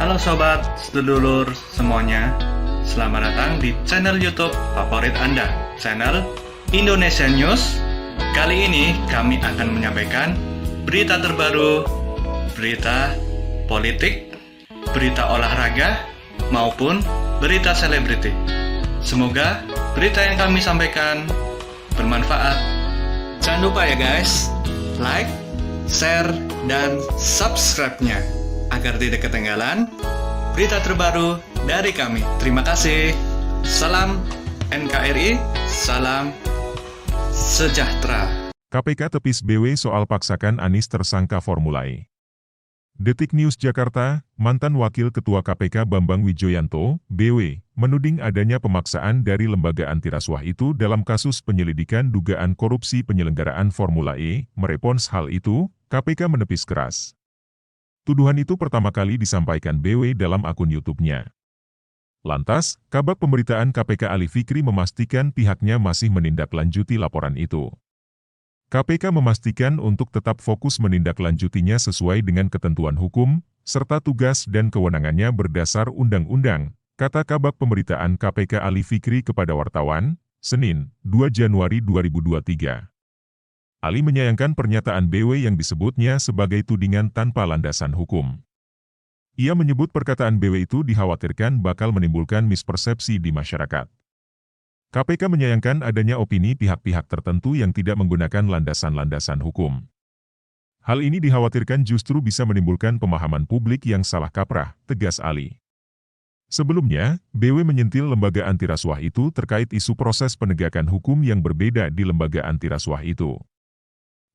Halo sobat, sedulur semuanya. Selamat datang di channel YouTube favorit Anda, channel Indonesia News. Kali ini kami akan menyampaikan berita terbaru, berita politik, berita olahraga, maupun berita selebriti. Semoga berita yang kami sampaikan bermanfaat. Jangan lupa ya guys, like, share, dan subscribe-nya agar tidak ketinggalan berita terbaru dari kami. Terima kasih. Salam NKRI, salam sejahtera. KPK tepis BW soal paksakan Anies tersangka Formula E. Detik News Jakarta, mantan Wakil Ketua KPK Bambang Wijoyanto, BW, menuding adanya pemaksaan dari lembaga antirasuah itu dalam kasus penyelidikan dugaan korupsi penyelenggaraan Formula E. Merespons hal itu, KPK menepis keras. Tuduhan itu pertama kali disampaikan BW dalam akun YouTube-nya. Lantas, Kabag Pemberitaan KPK Ali Fikri memastikan pihaknya masih menindaklanjuti laporan itu. KPK memastikan untuk tetap fokus menindaklanjutinya sesuai dengan ketentuan hukum, serta tugas dan kewenangannya berdasar undang-undang, kata Kabag Pemberitaan KPK Ali Fikri kepada wartawan, Senin, 2 Januari 2023. Ali menyayangkan pernyataan BW yang disebutnya sebagai tudingan tanpa landasan hukum. Ia menyebut perkataan BW itu dikhawatirkan bakal menimbulkan mispersepsi di masyarakat. KPK menyayangkan adanya opini pihak-pihak tertentu yang tidak menggunakan landasan-landasan hukum. Hal ini dikhawatirkan justru bisa menimbulkan pemahaman publik yang salah kaprah, tegas Ali. Sebelumnya, BW menyentil lembaga antirasuah itu terkait isu proses penegakan hukum yang berbeda di lembaga antirasuah itu.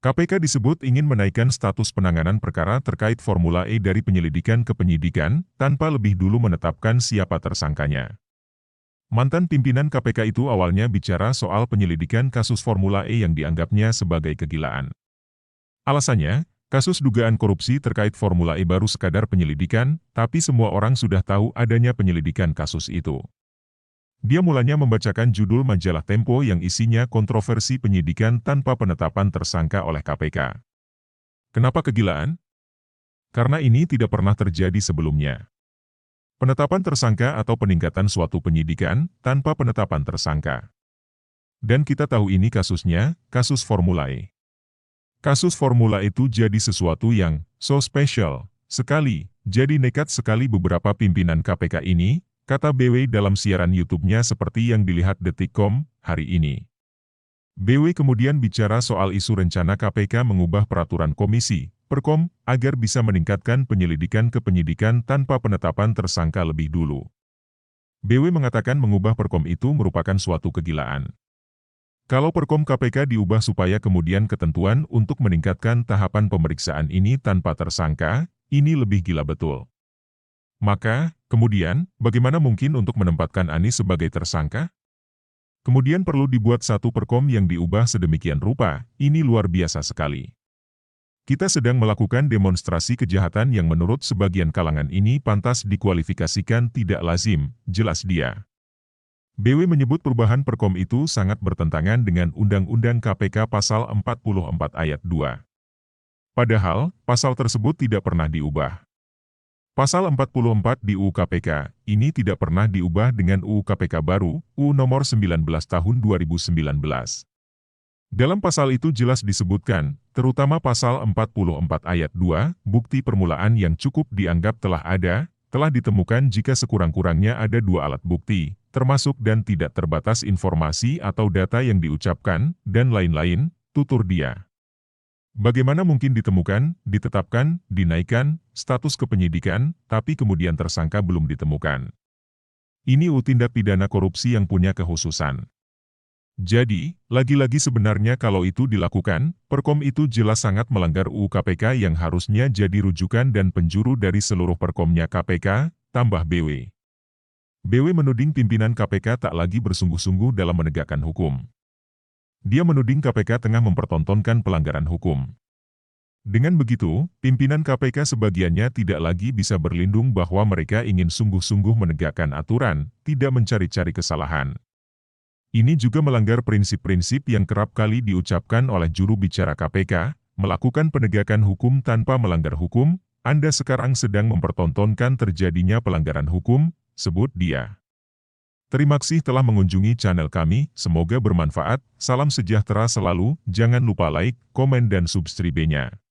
KPK disebut ingin menaikkan status penanganan perkara terkait Formula E dari penyelidikan ke penyidikan, tanpa lebih dulu menetapkan siapa tersangkanya. Mantan pimpinan KPK itu awalnya bicara soal penyelidikan kasus Formula E yang dianggapnya sebagai kegilaan. Alasannya, kasus dugaan korupsi terkait Formula E baru sekadar penyelidikan, tapi semua orang sudah tahu adanya penyelidikan kasus itu. Dia mulanya membacakan judul majalah Tempo yang isinya kontroversi penyidikan tanpa penetapan tersangka oleh KPK. Kenapa kegilaan? Karena ini tidak pernah terjadi sebelumnya. Penetapan tersangka atau peningkatan suatu penyidikan tanpa penetapan tersangka. Dan kita tahu ini kasusnya, kasus Formula E. Kasus Formula E itu jadi sesuatu yang so special sekali, jadi nekat sekali beberapa pimpinan KPK ini, kata BW dalam siaran YouTube-nya seperti yang dilihat Detik.com hari ini. BW kemudian bicara soal isu rencana KPK mengubah peraturan komisi Perkom, agar bisa meningkatkan penyelidikan ke penyidikan tanpa penetapan tersangka lebih dulu. BW mengatakan mengubah Perkom itu merupakan suatu kegilaan. Kalau Perkom KPK diubah supaya kemudian ketentuan untuk meningkatkan tahapan pemeriksaan ini tanpa tersangka, ini lebih gila betul. Maka, kemudian, bagaimana mungkin untuk menempatkan Anies sebagai tersangka? Kemudian perlu dibuat satu Perkom yang diubah sedemikian rupa, ini luar biasa sekali. Kita sedang melakukan demonstrasi kejahatan yang menurut sebagian kalangan ini pantas dikualifikasikan tidak lazim, jelas dia. BW menyebut perubahan Perkom itu sangat bertentangan dengan Undang-Undang KPK Pasal 44 Ayat 2. Padahal, pasal tersebut tidak pernah diubah. Pasal 44 di UU KPK, ini tidak pernah diubah dengan UU KPK baru, UU Nomor 19 Tahun 2019. Dalam pasal itu jelas disebutkan, terutama pasal 44 ayat 2, bukti permulaan yang cukup dianggap telah ada, telah ditemukan jika sekurang-kurangnya ada dua alat bukti, termasuk dan tidak terbatas informasi atau data yang diucapkan, dan lain-lain, tutur dia. Bagaimana mungkin ditemukan, ditetapkan, dinaikkan, status kepenyidikan, tapi kemudian tersangka belum ditemukan? Ini tindak pidana korupsi yang punya kekhususan. Jadi, lagi-lagi sebenarnya kalau itu dilakukan, Perkom itu jelas sangat melanggar UU KPK yang harusnya jadi rujukan dan penjuru dari seluruh Perkomnya KPK, tambah BW. BW menuding pimpinan KPK tak lagi bersungguh-sungguh dalam menegakkan hukum. Dia menuding KPK tengah mempertontonkan pelanggaran hukum. Dengan begitu, pimpinan KPK sebagiannya tidak lagi bisa berlindung bahwa mereka ingin sungguh-sungguh menegakkan aturan, tidak mencari-cari kesalahan. Ini juga melanggar prinsip-prinsip yang kerap kali diucapkan oleh juru bicara KPK, melakukan penegakan hukum tanpa melanggar hukum, Anda sekarang sedang mempertontonkan terjadinya pelanggaran hukum, sebut dia. Terima kasih telah mengunjungi channel kami, semoga bermanfaat, salam sejahtera selalu, jangan lupa like, komen dan subscribe-nya.